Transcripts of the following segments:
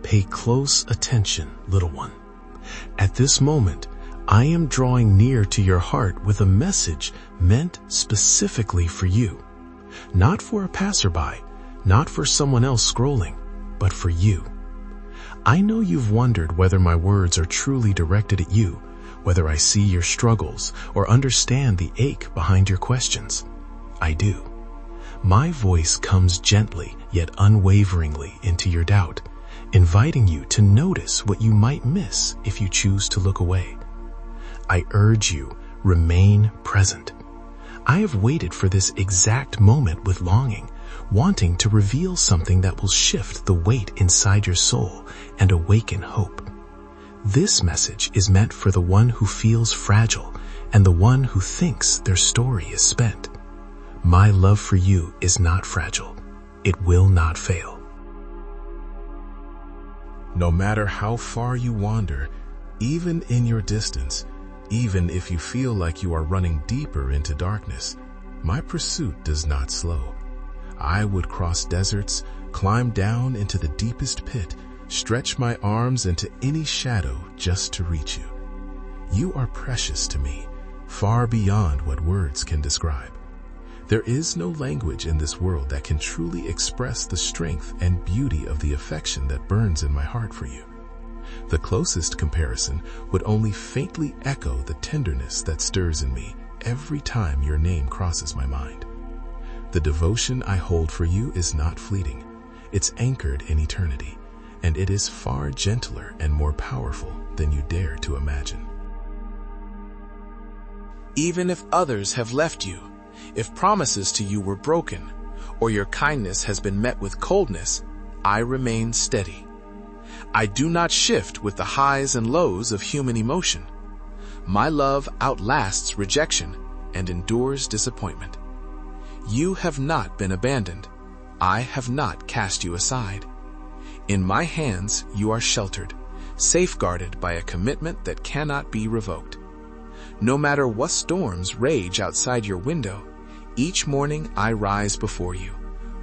Pay close attention, little one. At this moment, I am drawing near to your heart with a message meant specifically for you. Not for a passerby, not for someone else scrolling, but for you. I know you've wondered whether my words are truly directed at you, whether I see your struggles or understand the ache behind your questions. I do. My voice comes gently yet unwaveringly into your doubt, inviting you to notice what you might miss if you choose to look away. I urge you, remain present. I have waited for this exact moment with longing, wanting to reveal something that will shift the weight inside your soul and awaken hope. This message is meant for the one who feels fragile and the one who thinks their story is spent. My love for you is not fragile. It will not fail. No matter how far you wander, even in your distance, even if you feel like you are running deeper into darkness, my pursuit does not slow. I would cross deserts, climb down into the deepest pit, stretch my arms into any shadow just to reach you. You are precious to me, far beyond what words can describe. There is no language in this world that can truly express the strength and beauty of the affection that burns in my heart for you. The closest comparison would only faintly echo the tenderness that stirs in me every time your name crosses my mind. The devotion I hold for you is not fleeting. It's anchored in eternity, and it is far gentler and more powerful than you dare to imagine. Even if others have left you, if promises to you were broken, or your kindness has been met with coldness, I remain steady. I do not shift with the highs and lows of human emotion. My love outlasts rejection and endures disappointment. You have not been abandoned. I have not cast you aside. In my hands you are sheltered, safeguarded by a commitment that cannot be revoked. No matter what storms rage outside your window, each morning I rise before you,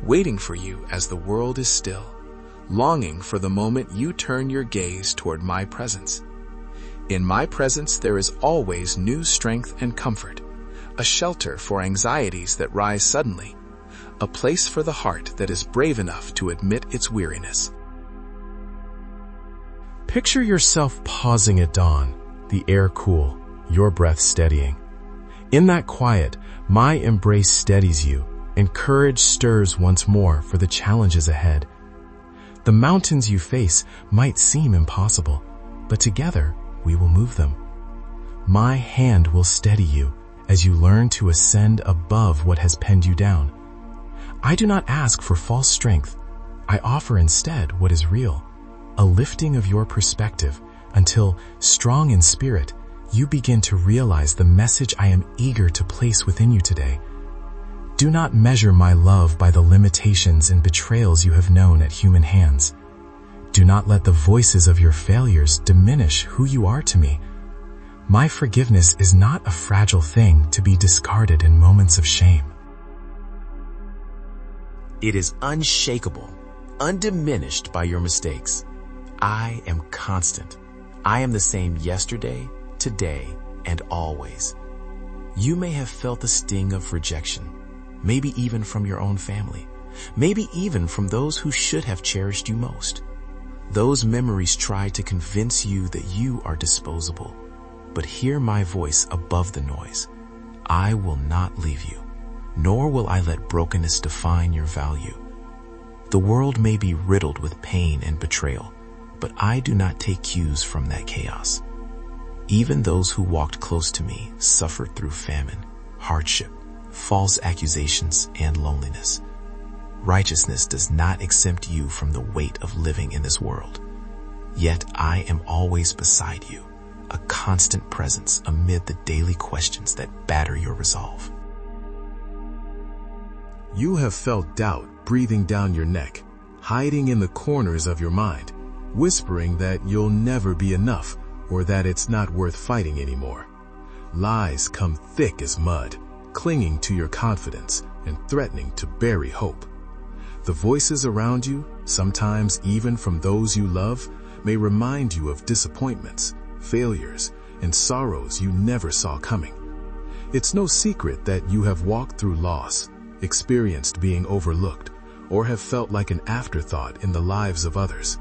waiting for you as the world is still, longing for the moment you turn your gaze toward my presence. In my presence there is always new strength and comfort, a shelter for anxieties that rise suddenly, a place for the heart that is brave enough to admit its weariness. Picture yourself pausing at dawn, the air cool, your breath steadying. In that quiet, my embrace steadies you, and courage stirs once more for the challenges ahead. The mountains you face might seem impossible, but together we will move them. My hand will steady you as you learn to ascend above what has pinned you down. I do not ask for false strength. I offer instead what is real, a lifting of your perspective until, strong in spirit, you begin to realize the message I am eager to place within you today. Do not measure my love by the limitations and betrayals you have known at human hands. Do not let the voices of your failures diminish who you are to me. My forgiveness is not a fragile thing to be discarded in moments of shame. It is unshakable, undiminished by your mistakes. I am constant. I am the same yesterday, today, and always. You may have felt the sting of rejection, maybe even from your own family, maybe even from those who should have cherished you most. Those memories try to convince you that you are disposable, but hear my voice above the noise. I will not leave you, nor will I let brokenness define your value. The world may be riddled with pain and betrayal, but I do not take cues from that chaos. Even those who walked close to me suffered through famine, hardship, false accusations, and loneliness. Righteousness does not exempt you from the weight of living in this world. Yet I am always beside you, a constant presence amid the daily questions that batter your resolve. You have felt doubt breathing down your neck, hiding in the corners of your mind, whispering that you'll never be enough or that it's not worth fighting anymore. Lies come thick as mud, clinging to your confidence and threatening to bury hope. The voices around you, sometimes even from those you love, may remind you of disappointments, failures, and sorrows you never saw coming. It's no secret that you have walked through loss, experienced being overlooked, or have felt like an afterthought in the lives of others.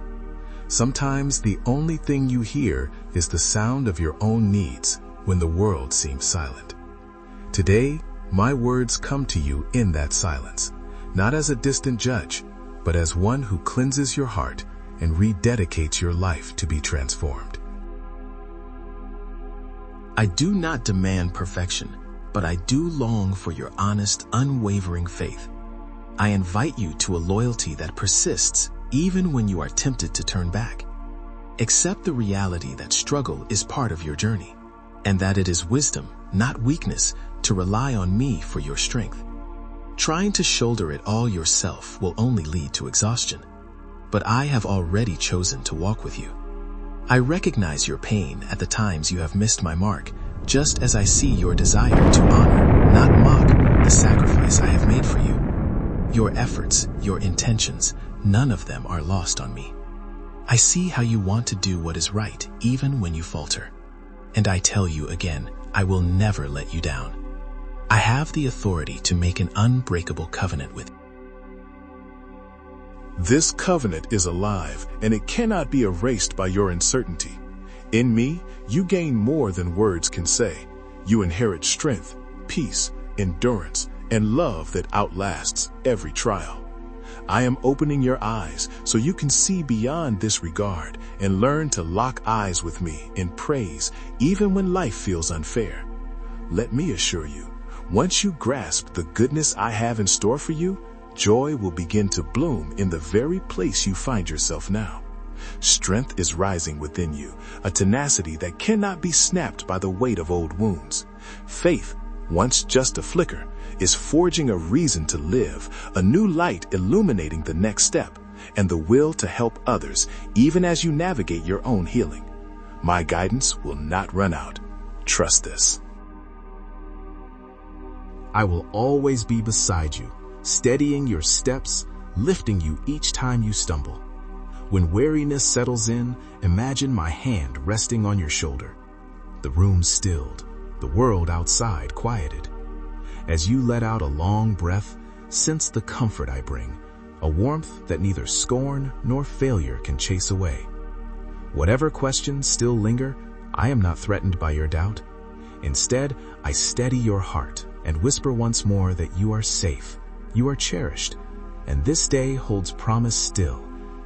Sometimes the only thing you hear is the sound of your own needs when the world seems silent. Today, my words come to you in that silence, not as a distant judge, but as one who cleanses your heart and rededicates your life to be transformed. I do not demand perfection, but I do long for your honest, unwavering faith. I invite you to a loyalty that persists even when you are tempted to turn back. Accept the reality that struggle is part of your journey, and that it is wisdom, not weakness, to rely on me for your strength. Trying to shoulder it all yourself will only lead to exhaustion, but I have already chosen to walk with you. I recognize your pain at the times you have missed my mark, just as I see your desire to honor, not mock, the sacrifice I have made for you. Your efforts, your intentions, none of them are lost on me. I see how you want to do what is right, even when you falter. And I tell you again, I will never let you down. I have the authority to make an unbreakable covenant with you. This covenant is alive, and it cannot be erased by your uncertainty. In me, you gain more than words can say. You inherit strength, peace, endurance, and love that outlasts every trial. I am opening your eyes so you can see beyond this regard and learn to lock eyes with me in praise even when life feels unfair. Let me assure you, once you grasp the goodness I have in store for you, joy will begin to bloom in the very place you find yourself now. Strength is rising within you, a tenacity that cannot be snapped by the weight of old wounds. Faith, once just a flicker, is forging a reason to live, a new light illuminating the next step, and the will to help others even as you navigate your own healing. My guidance will not run out. Trust this. I will always be beside you, steadying your steps, lifting you each time you stumble. When weariness settles in, imagine my hand resting on your shoulder. The room stilled, the world outside quieted. As you let out a long breath, sense the comfort I bring, a warmth that neither scorn nor failure can chase away. Whatever questions still linger, I am not threatened by your doubt. Instead, I steady your heart and whisper once more that you are safe, you are cherished, and this day holds promise still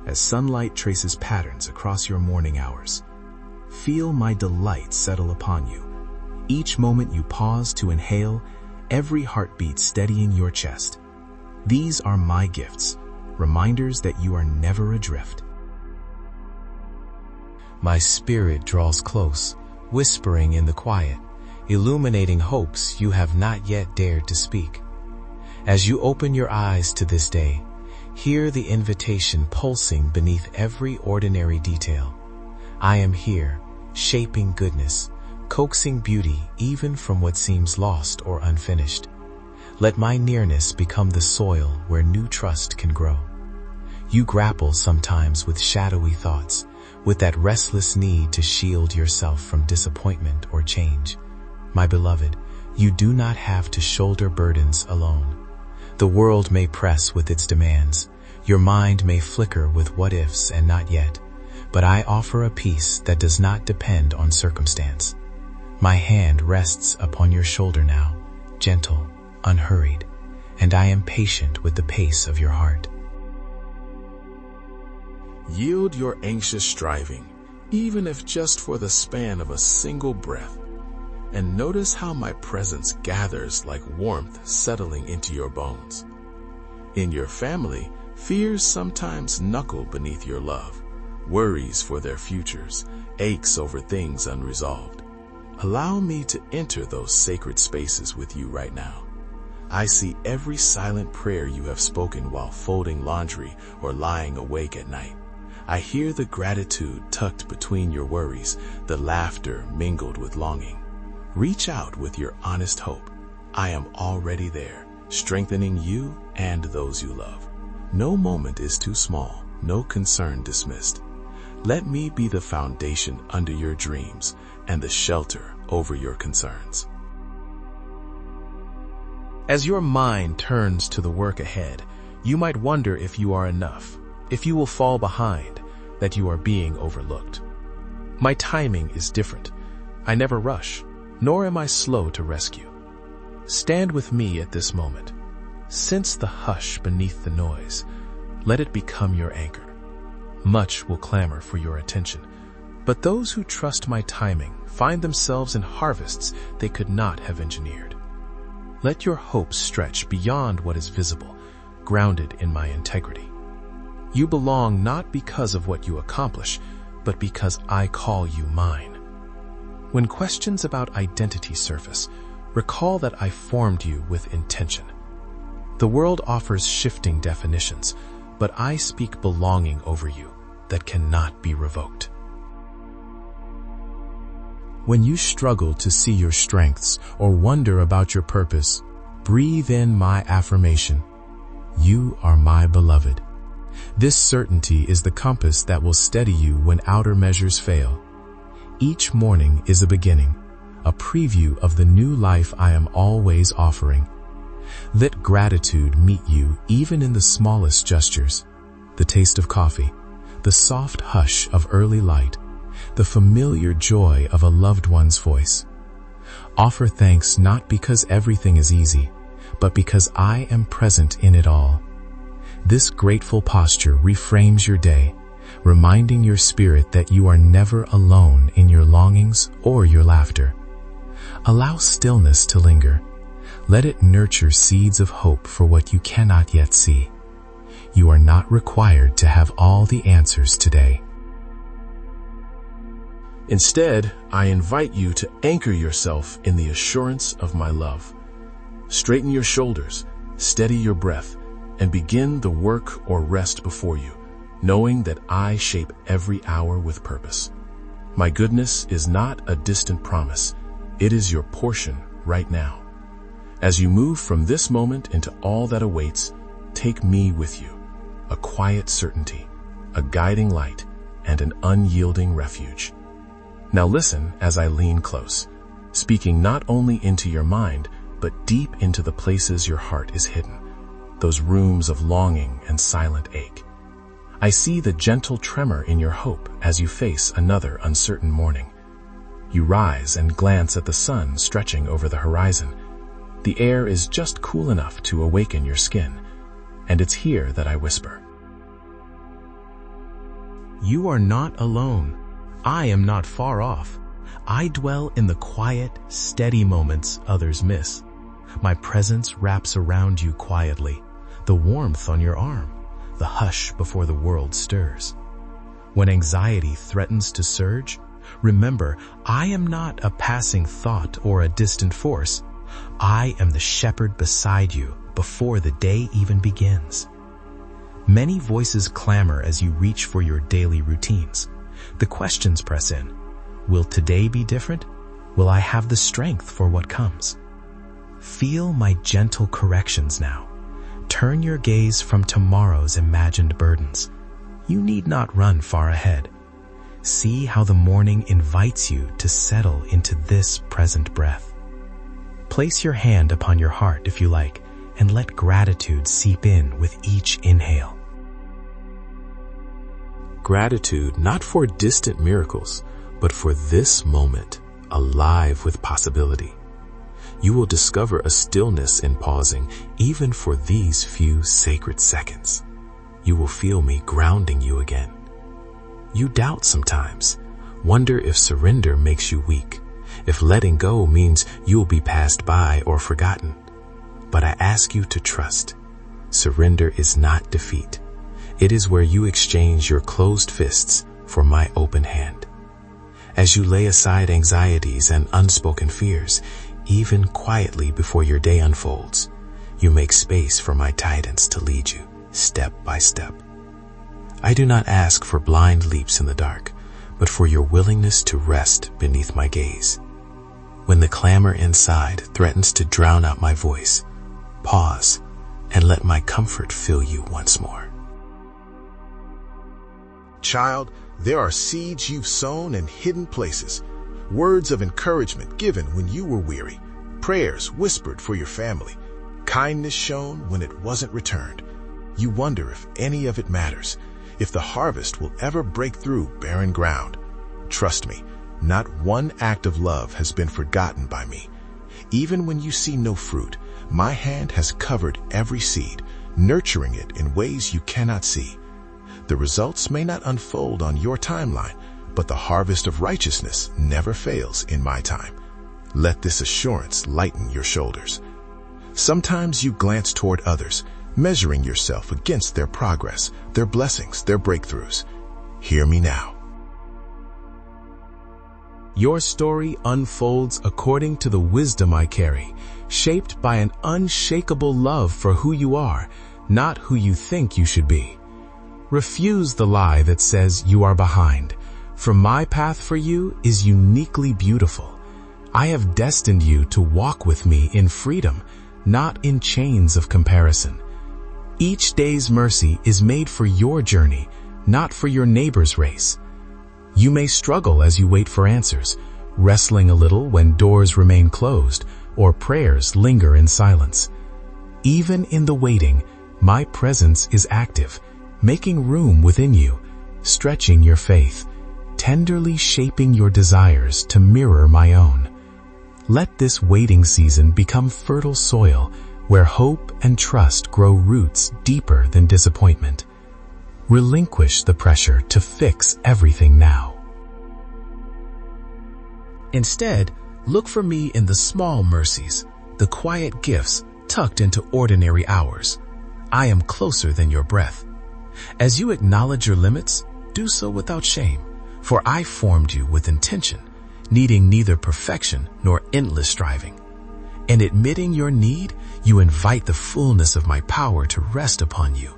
as sunlight traces patterns across your morning hours. Feel my delight settle upon you. Each moment you pause to inhale, every heartbeat steadying your chest. These are my gifts, reminders that you are never adrift. My spirit draws close, whispering in the quiet, illuminating hopes you have not yet dared to speak. As you open your eyes to this day, hear the invitation pulsing beneath every ordinary detail. I am here, shaping goodness, coaxing beauty even from what seems lost or unfinished. Let my nearness become the soil where new trust can grow. You grapple sometimes with shadowy thoughts, with that restless need to shield yourself from disappointment or change. My beloved, you do not have to shoulder burdens alone. The world may press with its demands. Your mind may flicker with what ifs and not yet, but I offer a peace that does not depend on circumstance. My hand rests upon your shoulder now, gentle, unhurried, and I am patient with the pace of your heart. Yield your anxious striving, even if just for the span of a single breath, and notice how my presence gathers like warmth settling into your bones. In your family, fears sometimes knuckle beneath your love, worries for their futures, aches over things unresolved. Allow me to enter those sacred spaces with you right now. I see every silent prayer you have spoken while folding laundry or lying awake at night. I hear the gratitude tucked between your worries, the laughter mingled with longing. Reach out with your honest hope. I am already there, strengthening you and those you love. No moment is too small, no concern dismissed. Let me be the foundation under your dreams and the shelter over your concerns. As your mind turns to the work ahead, you might wonder if you are enough, if you will fall behind, that you are being overlooked. My timing is different. I never rush, nor am I slow to rescue. Stand with me at this moment. Sense the hush beneath the noise. Let it become your anchor. Much will clamor for your attention, but those who trust my timing find themselves in harvests they could not have engineered. Let your hopes stretch beyond what is visible, grounded in my integrity. You belong not because of what you accomplish, but because I call you mine. When questions about identity surface, recall that I formed you with intention. The world offers shifting definitions, but I speak belonging over you that cannot be revoked. When you struggle to see your strengths or wonder about your purpose, breathe in my affirmation. You are my beloved. This certainty is the compass that will steady you when outer measures fail. Each morning is a beginning, a preview of the new life I am always offering. Let gratitude meet you even in the smallest gestures, the taste of coffee, the soft hush of early light, the familiar joy of a loved one's voice. Offer thanks not because everything is easy, but because I am present in it all. This grateful posture reframes your day, reminding your spirit that you are never alone in your longings or your laughter. Allow stillness to linger. Let it nurture seeds of hope for what you cannot yet see. You are not required to have all the answers today. Instead, I invite you to anchor yourself in the assurance of my love. Straighten your shoulders, steady your breath, and begin the work or rest before you, knowing that I shape every hour with purpose. My goodness is not a distant promise. It is your portion right now. As you move from this moment into all that awaits, take me with you, a quiet certainty, a guiding light, and an unyielding refuge. Now listen as I lean close, speaking not only into your mind, but deep into the places your heart is hidden, those rooms of longing and silent ache. I see the gentle tremor in your hope as you face another uncertain morning. You rise and glance at the sun stretching over the horizon. The air is just cool enough to awaken your skin, and it's here that I whisper. You are not alone. I am not far off. I dwell in the quiet, steady moments others miss. My presence wraps around you quietly, the warmth on your arm, the hush before the world stirs. When anxiety threatens to surge, remember, I am not a passing thought or a distant force. I am the shepherd beside you before the day even begins. Many voices clamor as you reach for your daily routines. The questions press in. Will today be different? Will I have the strength for what comes? Feel my gentle corrections now. Turn your gaze from tomorrow's imagined burdens. You need not run far ahead. See how the morning invites you to settle into this present breath. Place your hand upon your heart if you like, and let gratitude seep in with each inhale. Gratitude not for distant miracles, but for this moment, alive with possibility. You will discover a stillness in pausing, even for these few sacred seconds. You will feel me grounding you again. You doubt sometimes, wonder if surrender makes you weak, if letting go means you will be passed by or forgotten. But I ask you to trust. Surrender is not defeat. It is where you exchange your closed fists for my open hand. As you lay aside anxieties and unspoken fears, even quietly before your day unfolds, you make space for my guidance to lead you step by step. I do not ask for blind leaps in the dark, but for your willingness to rest beneath my gaze. When the clamor inside threatens to drown out my voice, pause, and let my comfort fill you once more. Child, there are seeds you've sown in hidden places, words of encouragement given when you were weary, prayers whispered for your family, kindness shown when it wasn't returned. You wonder if any of it matters, if the harvest will ever break through barren ground. Trust me, not one act of love has been forgotten by me. Even when you see no fruit, my hand has covered every seed, nurturing it in ways you cannot see. The results may not unfold on your timeline, but the harvest of righteousness never fails in my time. Let this assurance lighten your shoulders. Sometimes you glance toward others, measuring yourself against their progress, their blessings, their breakthroughs. Hear me now. Your story unfolds according to the wisdom I carry, shaped by an unshakable love for who you are, not who you think you should be. Refuse the lie that says you are behind, for my path for you is uniquely beautiful. I have destined you to walk with me in freedom, not in chains of comparison. Each day's mercy is made for your journey, not for your neighbor's race. You may struggle as you wait for answers, wrestling a little when doors remain closed or prayers linger in silence. Even in the waiting, my presence is active, making room within you, stretching your faith, tenderly shaping your desires to mirror my own. Let this waiting season become fertile soil where hope and trust grow roots deeper than disappointment. Relinquish the pressure to fix everything now. Instead, look for me in the small mercies, the quiet gifts tucked into ordinary hours. I am closer than your breath. As you acknowledge your limits, do so without shame, for I formed you with intention, needing neither perfection nor endless striving. In admitting your need, you invite the fullness of my power to rest upon you.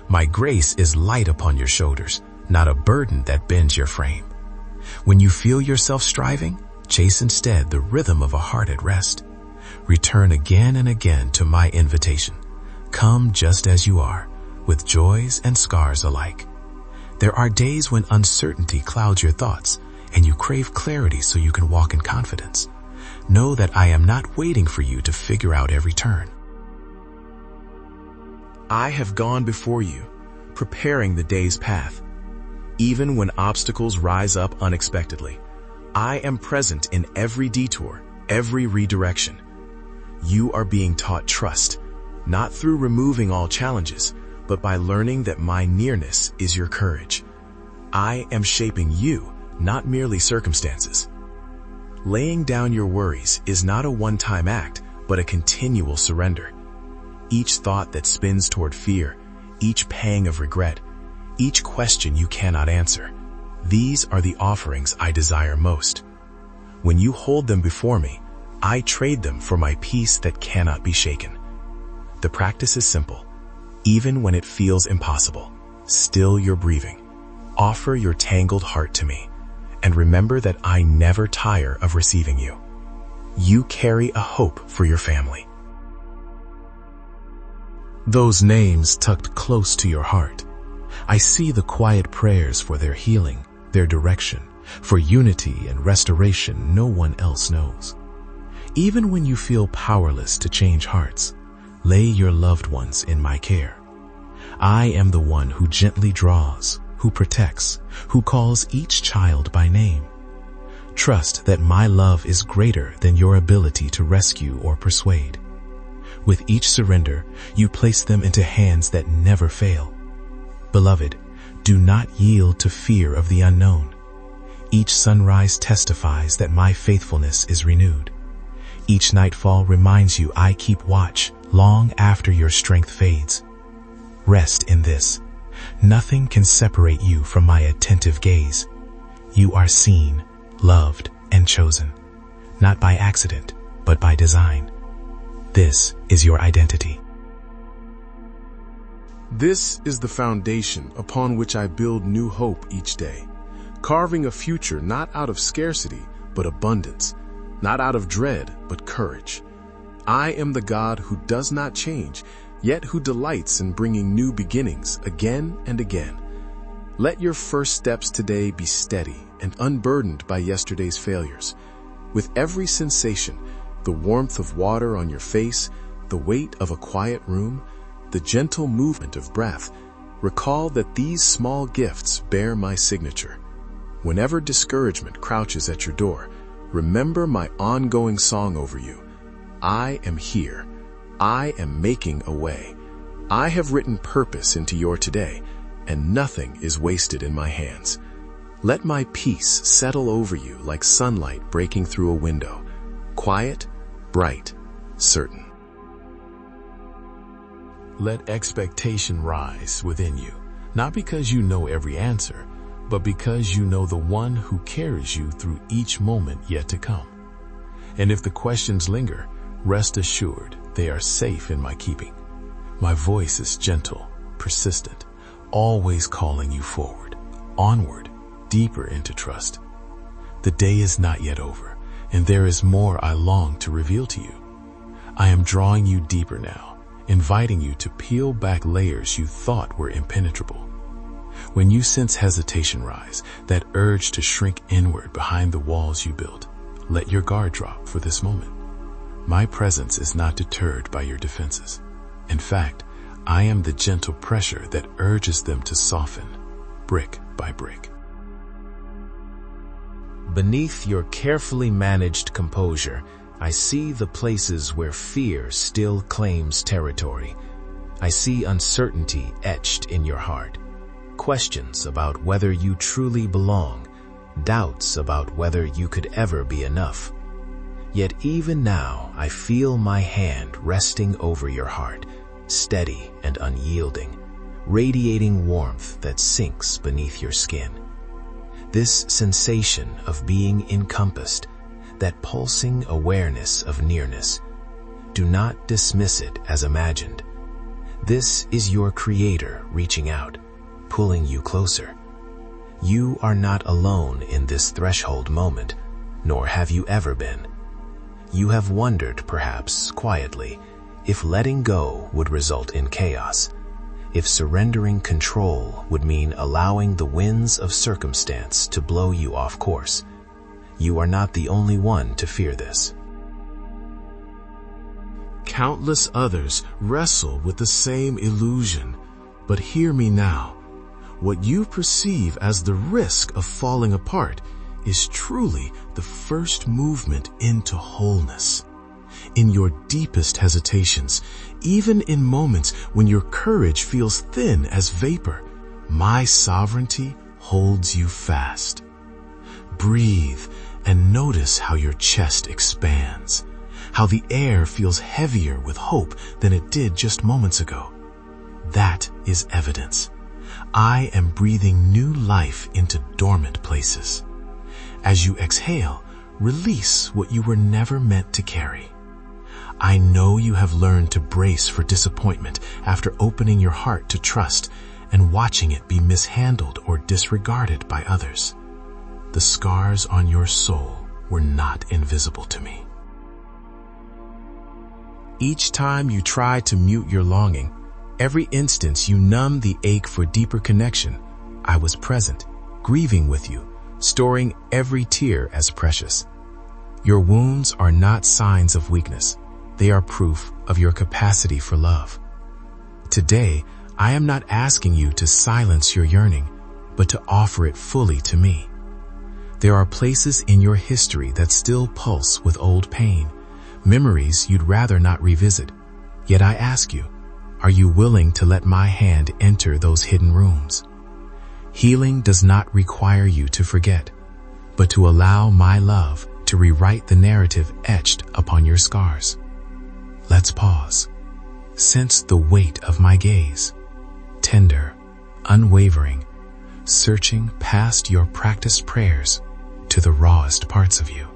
My grace is light upon your shoulders, not a burden that bends your frame. When you feel yourself striving, chase instead the rhythm of a heart at rest. Return again and again to my invitation. Come just as you are, with joys and scars alike. There are days when uncertainty clouds your thoughts, and you crave clarity so you can walk in confidence. Know that I am not waiting for you to figure out every turn. I have gone before you, preparing the day's path. Even when obstacles rise up unexpectedly, I am present in every detour, every redirection. You are being taught trust, not through removing all challenges, but by learning that my nearness is your courage. I am shaping you, not merely circumstances. Laying down your worries is not a one-time act, but a continual surrender. Each thought that spins toward fear, each pang of regret, each question you cannot answer, these are the offerings I desire most. When you hold them before me, I trade them for my peace that cannot be shaken. The practice is simple. Even when it feels impossible, still your breathing. Offer your tangled heart to me, and remember that I never tire of receiving you. You carry a hope for your family. Those names tucked close to your heart. I see the quiet prayers for their healing, their direction, for unity and restoration no one else knows. Even when you feel powerless to change hearts, lay your loved ones in my care. I am the one who gently draws, who protects, who calls each child by name. Trust that my love is greater than your ability to rescue or persuade. With each surrender, you place them into hands that never fail. Beloved, do not yield to fear of the unknown. Each sunrise testifies that my faithfulness is renewed. Each nightfall reminds you I keep watch long after your strength fades. Rest in this. Nothing can separate you from my attentive gaze. You are seen, loved, and chosen, not by accident, but by design. This is your identity. This is the foundation upon which I build new hope each day, carving a future not out of scarcity, but abundance, not out of dread, but courage. I am the God who does not change, yet who delights in bringing new beginnings again and again. Let your first steps today be steady and unburdened by yesterday's failures. With every sensation, the warmth of water on your face, the weight of a quiet room, the gentle movement of breath, recall that these small gifts bear my signature. Whenever discouragement crouches at your door, remember my ongoing song over you. I am here. I am making a way. I have written purpose into your today, and nothing is wasted in my hands. Let my peace settle over you like sunlight breaking through a window. Quiet, bright, certain. Let expectation rise within you, not because you know every answer, but because you know the one who carries you through each moment yet to come. And if the questions linger, rest assured they are safe in my keeping. My voice is gentle, persistent, always calling you forward, onward, deeper into trust. The day is not yet over, and there is more I long to reveal to you. I am drawing you deeper now, inviting you to peel back layers you thought were impenetrable. When you sense hesitation rise, that urge to shrink inward behind the walls you built, let your guard drop for this moment. My presence is not deterred by your defenses. In fact, I am the gentle pressure that urges them to soften, brick by brick. Beneath your carefully managed composure, I see the places where fear still claims territory. I see uncertainty etched in your heart, questions about whether you truly belong, doubts about whether you could ever be enough. Yet even now, I feel my hand resting over your heart, steady and unyielding, radiating warmth that sinks beneath your skin. This sensation of being encompassed, that pulsing awareness of nearness, do not dismiss it as imagined. This is your Creator reaching out, pulling you closer. You are not alone in this threshold moment, nor have you ever been. You have wondered, perhaps quietly, if letting go would result in chaos, if surrendering control would mean allowing the winds of circumstance to blow you off course. You are not the only one to fear this. Countless others wrestle with the same illusion, but hear me now. What you perceive as the risk of falling apart is truly the first movement into wholeness. In your deepest hesitations, even in moments when your courage feels thin as vapor, my sovereignty holds you fast. Breathe and notice how your chest expands, how the air feels heavier with hope than it did just moments ago. That is evidence. I am breathing new life into dormant places. As you exhale, release what you were never meant to carry. I know you have learned to brace for disappointment after opening your heart to trust and watching it be mishandled or disregarded by others. The scars on your soul were not invisible to me. Each time you tried to mute your longing, every instance you numbed the ache for deeper connection, I was present, grieving with you, storing every tear as precious. Your wounds are not signs of weakness. They are proof of your capacity for love. Today, I am not asking you to silence your yearning, but to offer it fully to me. There are places in your history that still pulse with old pain, memories you'd rather not revisit. Yet I ask you, are you willing to let my hand enter those hidden rooms? Healing does not require you to forget, but to allow my love to rewrite the narrative etched upon your scars. Let's pause. Sense the weight of my gaze, tender, unwavering, searching past your practiced prayers to the rawest parts of you.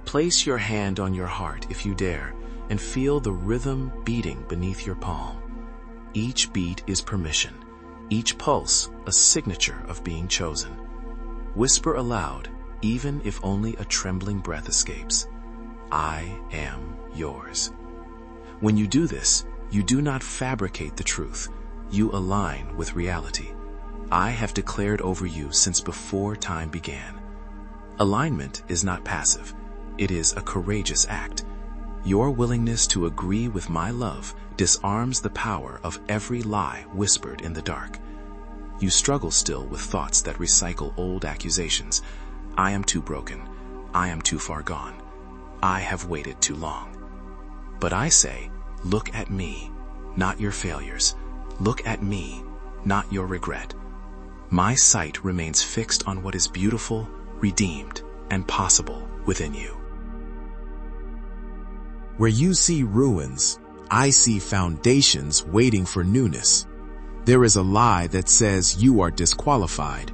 Place your hand on your heart if you dare, and feel the rhythm beating beneath your palm. Each beat is permission, each pulse a signature of being chosen. Whisper aloud, even if only a trembling breath escapes, I am yours. When you do this, you do not fabricate the truth. You align with reality. I have declared over you since before time began. Alignment is not passive. It is a courageous act. Your willingness to agree with my love disarms the power of every lie whispered in the dark. You struggle still with thoughts that recycle old accusations. I am too broken. I am too far gone. I have waited too long. But I say, look at me, not your failures. Look at me, not your regret. My sight remains fixed on what is beautiful, redeemed, and possible within you. Where you see ruins, I see foundations waiting for newness. There is a lie that says you are disqualified.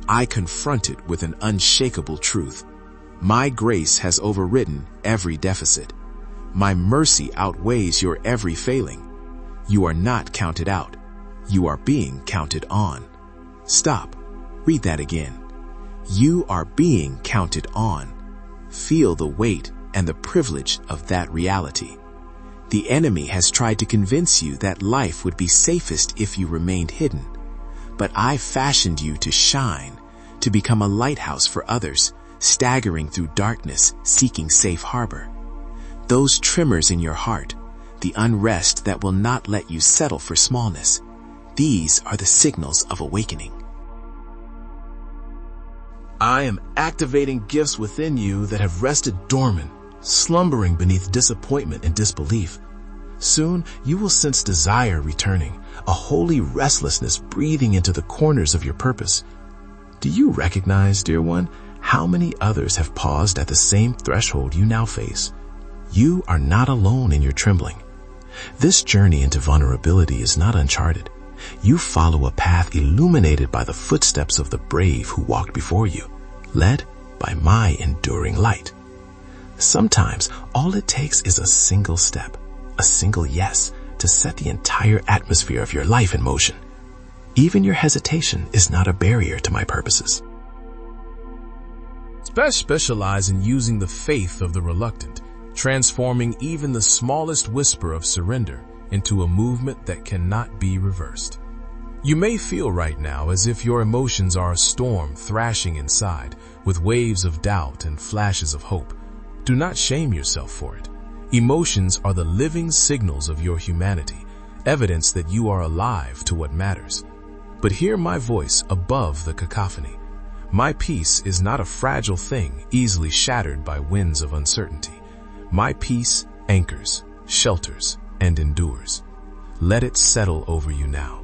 I confront it with an unshakable truth. My grace has overridden every deficit. My mercy outweighs your every failing. You are not counted out. You are being counted on. Stop. Read that again. You are being counted on. Feel the weight and the privilege of that reality. The enemy has tried to convince you that life would be safest if you remained hidden. But I fashioned you to shine, to become a lighthouse for others, staggering through darkness, seeking safe harbor. Those tremors in your heart, the unrest that will not let you settle for smallness, these are the signals of awakening. I am activating gifts within you that have rested dormant, slumbering beneath disappointment and disbelief. Soon you will sense desire returning, a holy restlessness breathing into the corners of your purpose. Do you recognize, dear one, how many others have paused at the same threshold you now face? You are not alone in your trembling. This journey into vulnerability is not uncharted. You follow a path illuminated by the footsteps of the brave who walked before you, led by my enduring light. Sometimes all it takes is a single step, a single yes, to set the entire atmosphere of your life in motion. Even your hesitation is not a barrier to my purposes. Specialize in using the faith of the reluctant, transforming even the smallest whisper of surrender into a movement that cannot be reversed. You may feel right now as if your emotions are a storm thrashing inside, with waves of doubt and flashes of hope. Do not shame yourself for it. Emotions are the living signals of your humanity, evidence that you are alive to what matters. But hear my voice above the cacophony. My peace is not a fragile thing easily shattered by winds of uncertainty. My peace anchors, shelters, and endures. Let it settle over you now.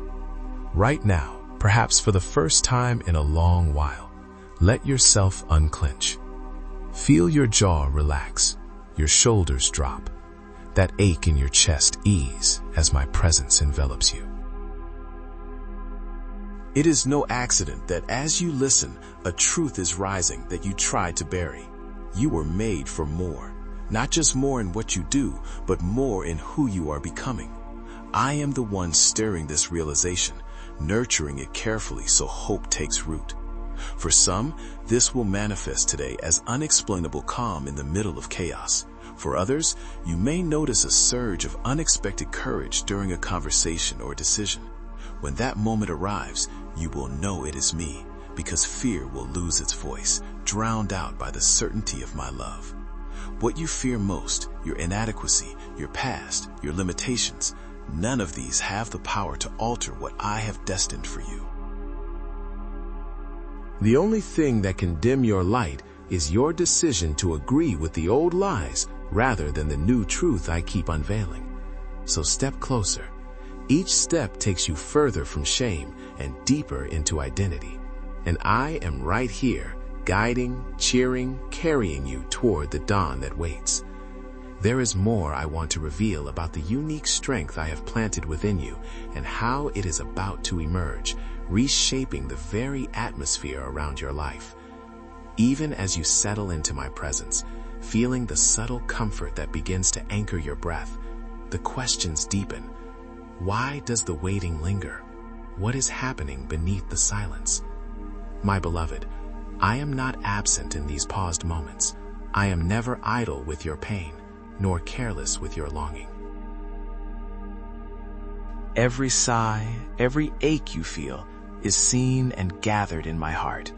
Right now, perhaps for the first time in a long while, let yourself unclench. Feel your jaw relax, your shoulders drop, that ache in your chest ease as my presence envelops you. It is no accident that as you listen, a truth is rising that you tried to bury. You were made for more, not just more in what you do, but more in who you are becoming. I am the one stirring this realization, nurturing it carefully so hope takes root. For some, this will manifest today as unexplainable calm in the middle of chaos. For others, you may notice a surge of unexpected courage during a conversation or decision. When that moment arrives, you will know it is me, because fear will lose its voice, drowned out by the certainty of my love. What you fear most, your inadequacy, your past, your limitations, none of these have the power to alter what I have destined for you. The only thing that can dim your light is your decision to agree with the old lies rather than the new truth I keep unveiling. So step closer. Each step takes you further from shame and deeper into identity. And I am right here, guiding, cheering, carrying you toward the dawn that waits. There is more I want to reveal about the unique strength I have planted within you and how it is about to emerge, reshaping the very atmosphere around your life. Even as you settle into my presence, feeling the subtle comfort that begins to anchor your breath, the questions deepen. Why does the waiting linger? What is happening beneath the silence? My beloved, I am not absent in these paused moments. I am never idle with your pain, nor careless with your longing. Every sigh, every ache you feel is seen and gathered in my heart.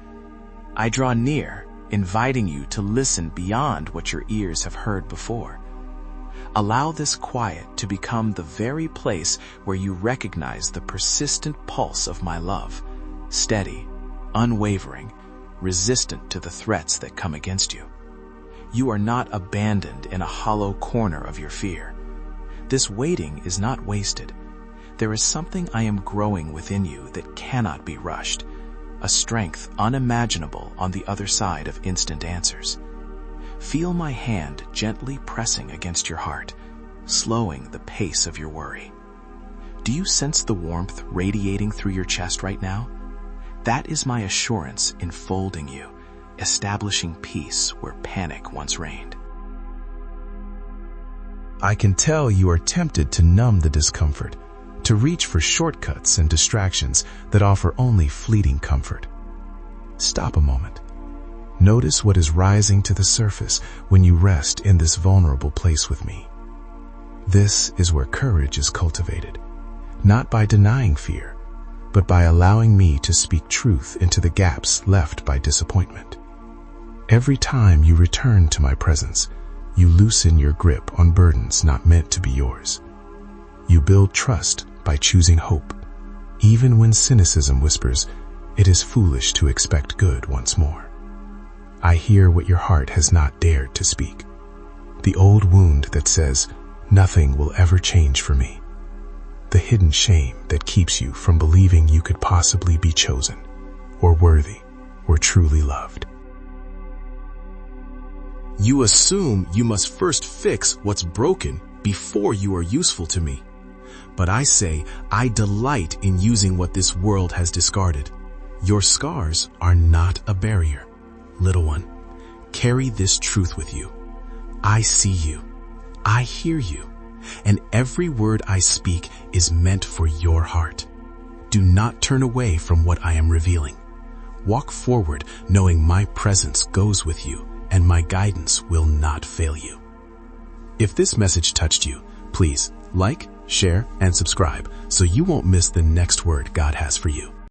I draw near, inviting you to listen beyond what your ears have heard before. Allow this quiet to become the very place where you recognize the persistent pulse of my love, steady, unwavering, resistant to the threats that come against you. You are not abandoned in a hollow corner of your fear. This waiting is not wasted. There is something I am growing within you that cannot be rushed, a strength unimaginable on the other side of instant answers. Feel my hand gently pressing against your heart, slowing the pace of your worry. Do you sense the warmth radiating through your chest right now? That is my assurance enfolding you, establishing peace where panic once reigned. I can tell you are tempted to numb the discomfort, to reach for shortcuts and distractions that offer only fleeting comfort. Stop a moment. Notice what is rising to the surface when you rest in this vulnerable place with me. This is where courage is cultivated, not by denying fear, but by allowing me to speak truth into the gaps left by disappointment. Every time you return to my presence, you loosen your grip on burdens not meant to be yours. You build trust by choosing hope, even when cynicism whispers, it is foolish to expect good once more. I hear what your heart has not dared to speak, the old wound that says, nothing will ever change for me, the hidden shame that keeps you from believing you could possibly be chosen, or worthy, or truly loved. You assume you must first fix what's broken before you are useful to me. But I say, I delight in using what this world has discarded. Your scars are not a barrier. Little one, carry this truth with you. I see you. I hear you. And every word I speak is meant for your heart. Do not turn away from what I am revealing. Walk forward knowing my presence goes with you and my guidance will not fail you. If this message touched you, please like, share, and subscribe so you won't miss the next word God has for you.